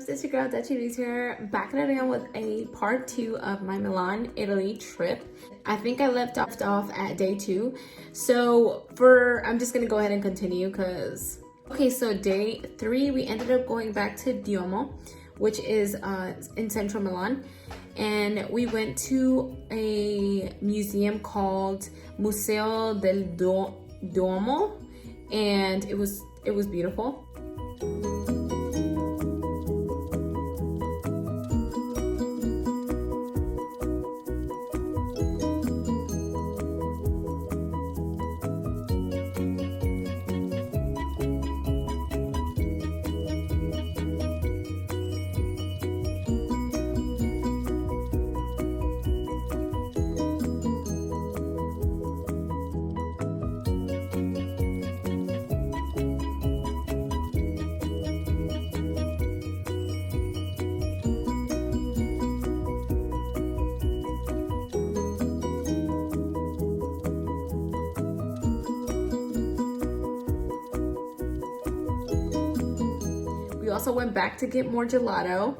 It's your girl Dutchie here, back at it again with a part 2 of my Milan, Italy trip. I think I left off at day 2. So I'm just gonna go ahead and continue because, okay, so day 3, we ended up going back to Duomo, which is in central Milan. And we went to a museum called Museo del Duomo, and it was beautiful. We also went back to get more gelato.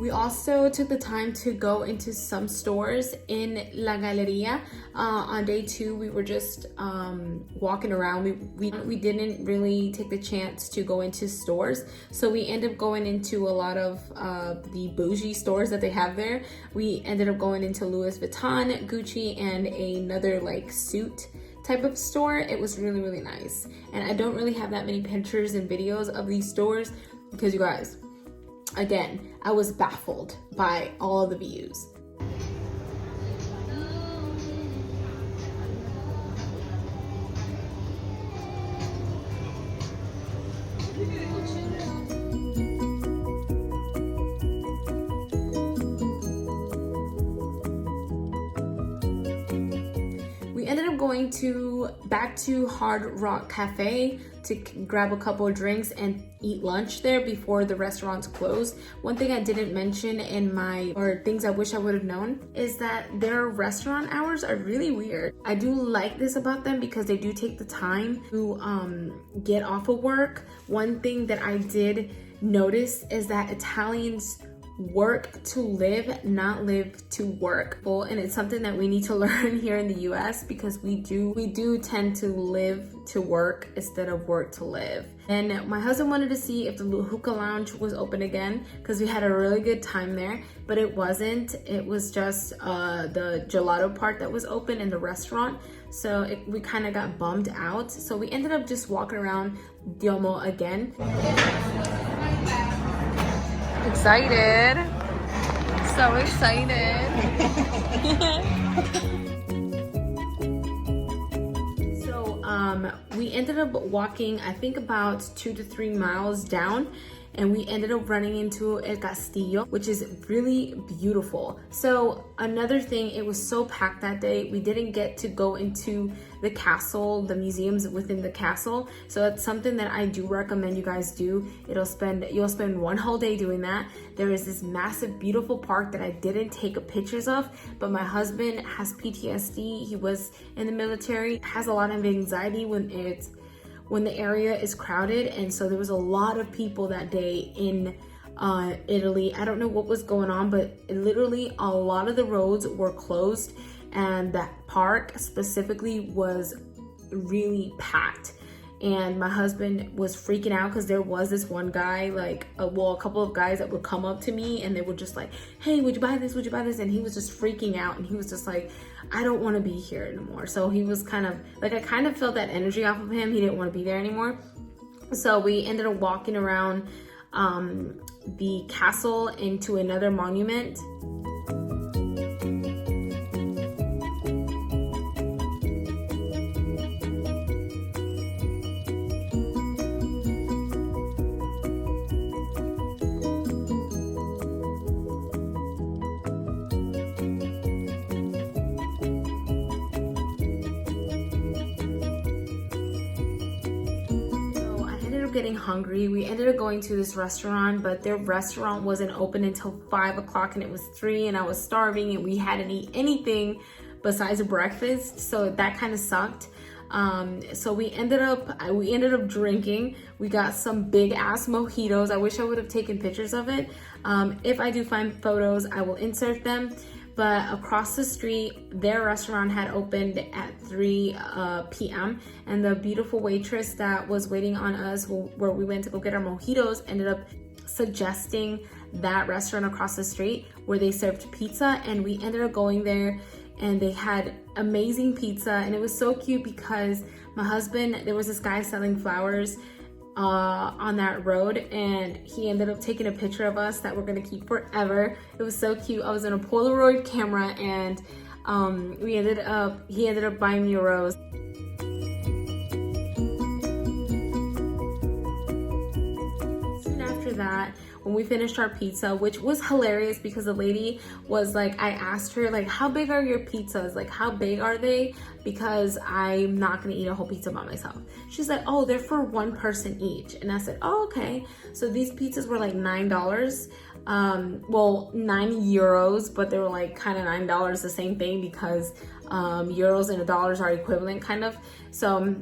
We also took the time to go into some stores in La Galleria. On day 2, we were just walking around. We didn't really take the chance to go into stores, so we ended up going into a lot of the bougie stores that they have there. We ended up going into Louis Vuitton, Gucci, and another like suit type of store. It was really, really nice. And I don't really have that many pictures and videos of these stores because, you guys, again, I was baffled by all of the views. We ended up going back to Hard Rock Cafe to grab a couple of drinks and eat lunch there before the restaurants closed. One thing I didn't mention or things I wish I would have known, is that their restaurant hours are really weird. I do like this about them because they do take the time to get off of work. One thing that I did notice is that Italians work to live, not live to work. And it's something that we need to learn here in the US because we do tend to live to work instead of work to live. And my husband wanted to see if the hookah lounge was open again because we had a really good time there, but it wasn't. It was just the gelato part that was open in the restaurant. So we kind of got bummed out. So we ended up just walking around Duomo again. Excited. So excited. So we ended up walking, I think about 2 to 3 miles down, and we ended up running into El Castillo, which is really beautiful. So another thing, it was so packed that day, we didn't get to go into the castle, the museums within the castle. So that's something that I do recommend you guys do. You'll spend one whole day doing that. There is this massive, beautiful park that I didn't take pictures of, but my husband has PTSD. He was in the military, has a lot of anxiety when the area is crowded, and so there was a lot of people that day in Italy. I don't know what was going on, but literally a lot of the roads were closed, and that park specifically was really packed. And my husband was freaking out because there was this one guy, a couple of guys that would come up to me and they were just like, hey, would you buy this? Would you buy this? And he was just freaking out, and he was just like, I don't want to be here anymore. So he was kind of like, I kind of felt that energy off of him. He didn't want to be there anymore. So we ended up walking around the castle into another monument. Getting hungry. We ended up going to this restaurant, but their restaurant wasn't open until 5 o'clock and it was 3, and I was starving and we hadn't eaten anything besides breakfast, so that kind of sucked. So we ended up drinking. We got some big ass mojitos. I wish I would have taken pictures of it. If I do find photos, I will insert them. But across the street, their restaurant had opened at 3 p.m. and the beautiful waitress that was waiting on us where we went to go get our mojitos ended up suggesting that restaurant across the street where they served pizza, and we ended up going there, and they had amazing pizza. And it was so cute because my husband, there was this guy selling flowers on that road, and he ended up taking a picture of us that we're gonna keep forever. It was so cute. I was in a Polaroid camera, and he ended up buying me a rose. Soon after that, when we finished our pizza, which was hilarious because the lady was like, I asked her like, how big are your pizzas? Like, how big are they? Because I'm not gonna eat a whole pizza by myself. She's like, oh, they're for one person each. And I said, oh, okay. So these pizzas were like $9. Well, €9, but they were like kind of $9, the same thing, because euros and dollars are equivalent kind of. So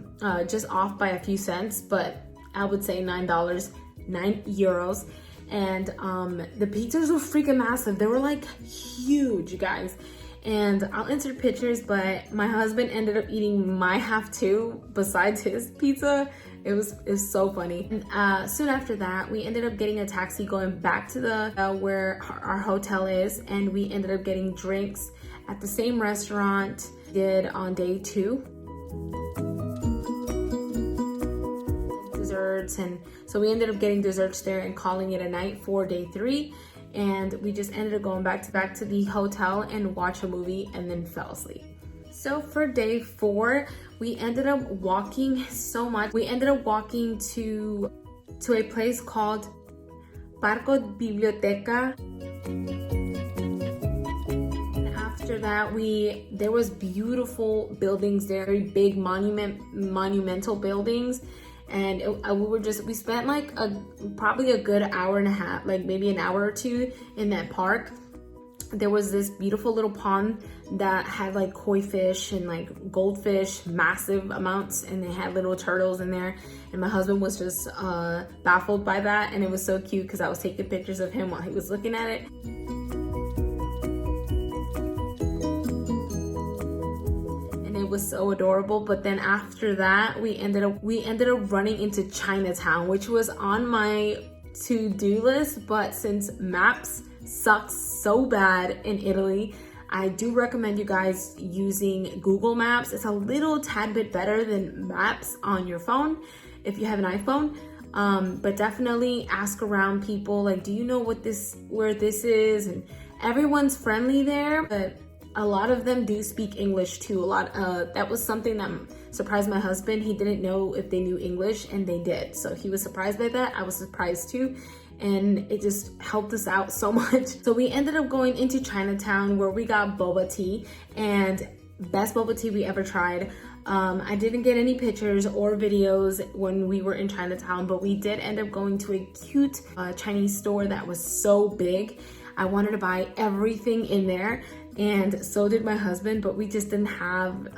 just off by a few cents, but I would say $9, €9. And the pizzas were freaking massive. They were like huge, you guys. And I'll insert pictures, but my husband ended up eating my half too, besides his pizza. It was so funny. And soon after that, we ended up getting a taxi going back to the where our hotel is, and we ended up getting drinks at the same restaurant we did on day 2. Desserts, and so we ended up getting desserts there and calling it a night for day 3. And we just ended up going back to the hotel and watch a movie and then fell asleep. So for day 4, we ended up walking so much. We ended up walking to a place called Parco Biblioteca. And after that, there was beautiful buildings there, very big monumental buildings. And we spent like probably a good hour and a half, like maybe an hour or 2 in that park. There was this beautiful little pond that had like koi fish and like goldfish, massive amounts, and they had little turtles in there. And my husband was just baffled by that, and it was so cute because I was taking pictures of him while he was looking at it. It was so adorable. But then after that, we ended up running into Chinatown, which was on my to-do list, but since maps sucks so bad in Italy, I do recommend you guys using Google Maps. It's a little tad bit better than maps on your phone if you have an iPhone. But definitely ask around people, like, do you know where this is? And everyone's friendly there, but a lot of them do speak English too. That was something that surprised my husband. He didn't know if they knew English, and they did. So he was surprised by that. I was surprised too. And it just helped us out so much. So we ended up going into Chinatown where we got boba tea, and best boba tea we ever tried. I didn't get any pictures or videos when we were in Chinatown, but we did end up going to a cute Chinese store that was so big. I wanted to buy everything in there, and so did my husband, but we just didn't have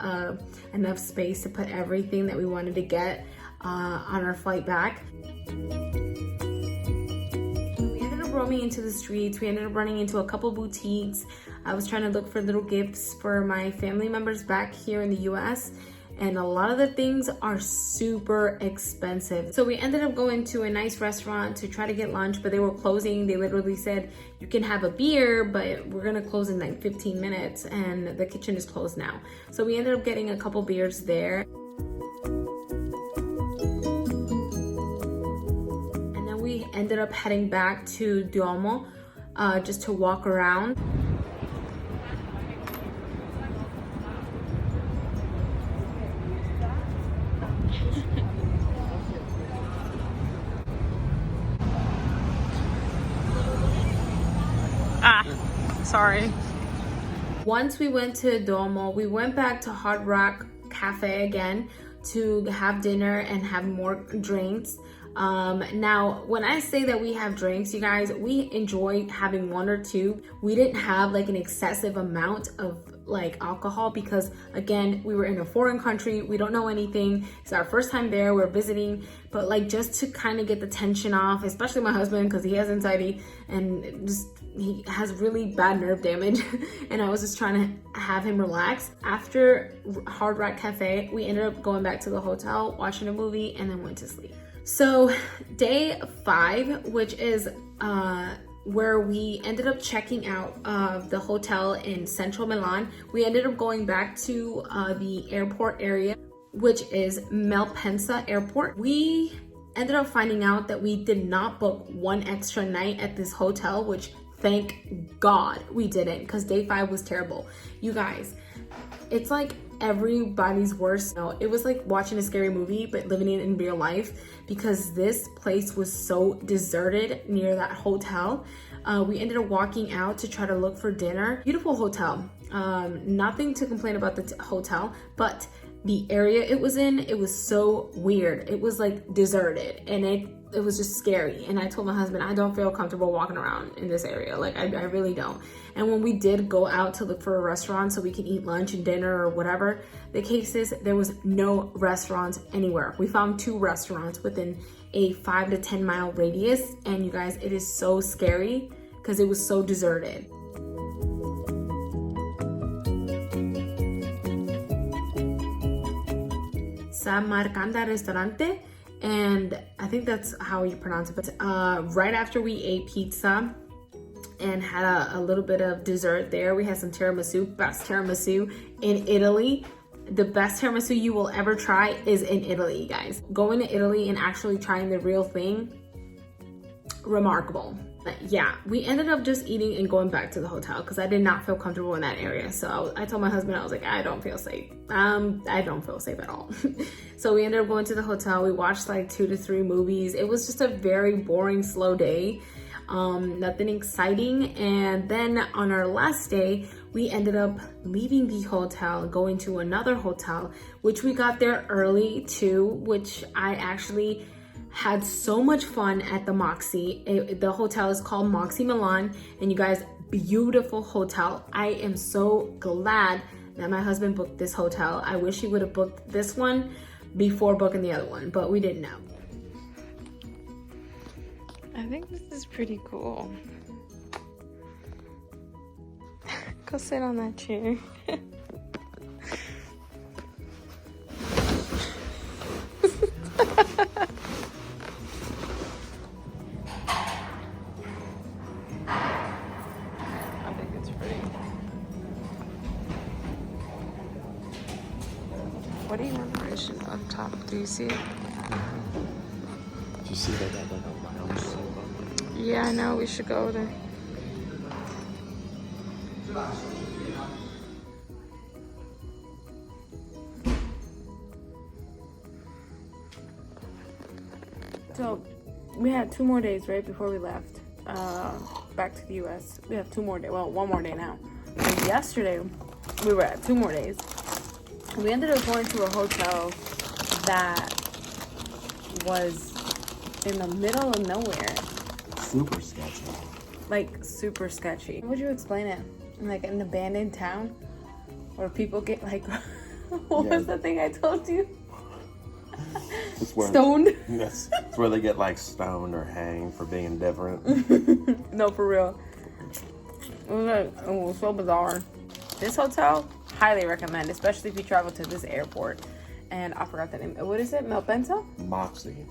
enough space to put everything that we wanted to get on our flight back. We ended up roaming into the streets. We ended up running into a couple boutiques. I was trying to look for little gifts for my family members back here in the US, and a lot of the things are super expensive. So we ended up going to a nice restaurant to try to get lunch, but they were closing. They literally said, you can have a beer, but we're gonna close in like 15 minutes and the kitchen is closed now. So we ended up getting a couple beers there. And then we ended up heading back to Duomo just to walk around. Sorry. Once we went to Duomo, we went back to Hard Rock Cafe again to have dinner and have more drinks. Now, when I say that we have drinks, you guys, we enjoy having 1 or 2. We didn't have like an excessive amount of like alcohol because again, we were in a foreign country, we don't know anything, it's our first time there, we're visiting, but like just to kind of get the tension off, especially my husband because he has anxiety and just he has really bad nerve damage and I was just trying to have him relax. After Hard Rock Cafe, we ended up going back to the hotel, watching a movie, and then went to sleep. So day 5, which is where we ended up checking out of the hotel in central Milan, we ended up going back to the airport area, which is Malpensa Airport. We ended up finding out that we did not book one extra night at this hotel, which thank God we didn't, because day 5 was terrible. You guys, it's like everybody's worst. No, it was like watching a scary movie, but living it in real life, because this place was so deserted near that hotel. We ended up walking out to try to look for dinner. Beautiful hotel. Nothing to complain about the hotel, but the area it was in, it was so weird. It was like deserted and it was just scary. And I told my husband, I don't feel comfortable walking around in this area. Like I really don't. And when we did go out to look for a restaurant so we can eat lunch and dinner or whatever the case is, there was no restaurants anywhere. We found 2 restaurants within a 5 to 10 mile radius. And you guys, it is so scary because it was so deserted. Samarcanda Restaurante, and I think that's how you pronounce it. But right after we ate pizza and had a little bit of dessert there, we had some tiramisu, best tiramisu in Italy. The best tiramisu you will ever try is in Italy, guys. Going to Italy and actually trying the real thing, remarkable. Yeah, we ended up just eating and going back to the hotel because I did not feel comfortable in that area. So I told my husband, I was like, I don't feel safe. I don't feel safe at all. So we ended up going to the hotel. We watched like 2 to 3 movies. It was just a very boring, slow day. Nothing exciting. And then on our last day, we ended up leaving the hotel, going to another hotel, which we got there early too, which I actually had so much fun at the Moxie. The hotel is called Moxie Milan, and you guys, beautiful hotel. I am so glad that my husband booked this hotel. I wish he would have booked this one before booking the other one, but we didn't know. I think this is pretty cool. Go sit on that chair. What do you want up top? Do you see it? Do you see that like a lounge? Yeah, I know. We should go there. So we had 2 more days right before we left back to the US. We have 2 more days. Well, 1 more day now. And yesterday we were at 2 more days. We ended up going to a hotel that was in the middle of nowhere. Super sketchy. Like super sketchy. How would you explain it? Like an abandoned town where people get like what was the thing I told you? It's where, stoned? Yes. It's where they get like stoned or hanged for being different. No, for real. It was so bizarre. This hotel, highly recommend, especially if you travel to this airport. And I forgot the name. What is it? Malpensa? Moxie.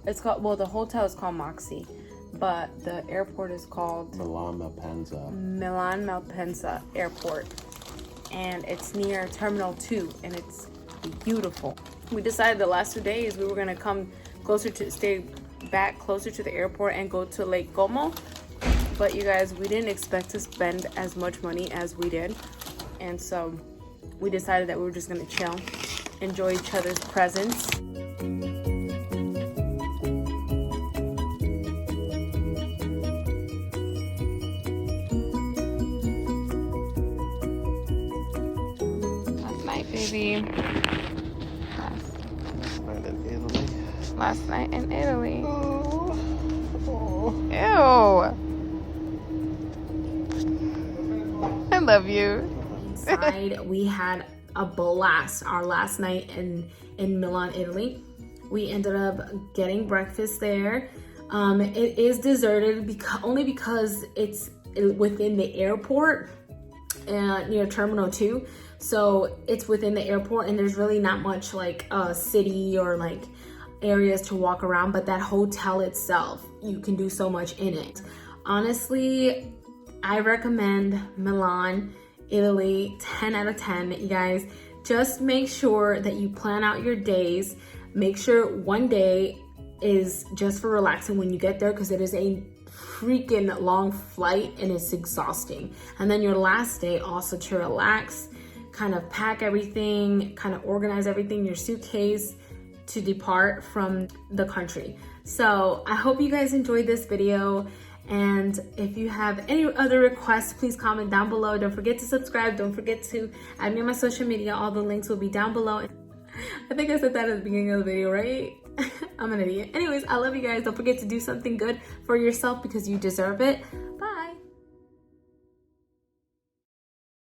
It's called, well, the hotel is called Moxie, but the airport is called Milan Malpensa. Milan Malpensa Airport. And it's near Terminal 2, and it's beautiful. We decided the last 2 days we were gonna stay back closer to the airport and go to Lake Como. But you guys, we didn't expect to spend as much money as we did. And so we decided that we were just gonna chill, enjoy each other's presence. Last night, baby. Last night in Italy. Oh. Ew. I love you. inside. We had a blast our last night in Milan, Italy. We ended up getting breakfast there. It is deserted only because it's within the airport near Terminal 2. So it's within the airport and there's really not much like city or like areas to walk around, but that hotel itself, you can do so much in it. Honestly, I recommend Milan, Italy, 10 out of 10, you guys. Just make sure that you plan out your days. Make sure one day is just for relaxing when you get there, because it is a freaking long flight and it's exhausting. And then your last day also to relax, kind of pack everything, kind of organize everything, your suitcase, to depart from the country. So I hope you guys enjoyed this video. And if you have any other requests, please comment down below. Don't forget to subscribe. Don't forget to add me on my social media. All the links will be down below. I think I said that at the beginning of the video, right? I'm an idiot. Anyways, I love you guys. Don't forget to do something good for yourself because you deserve it.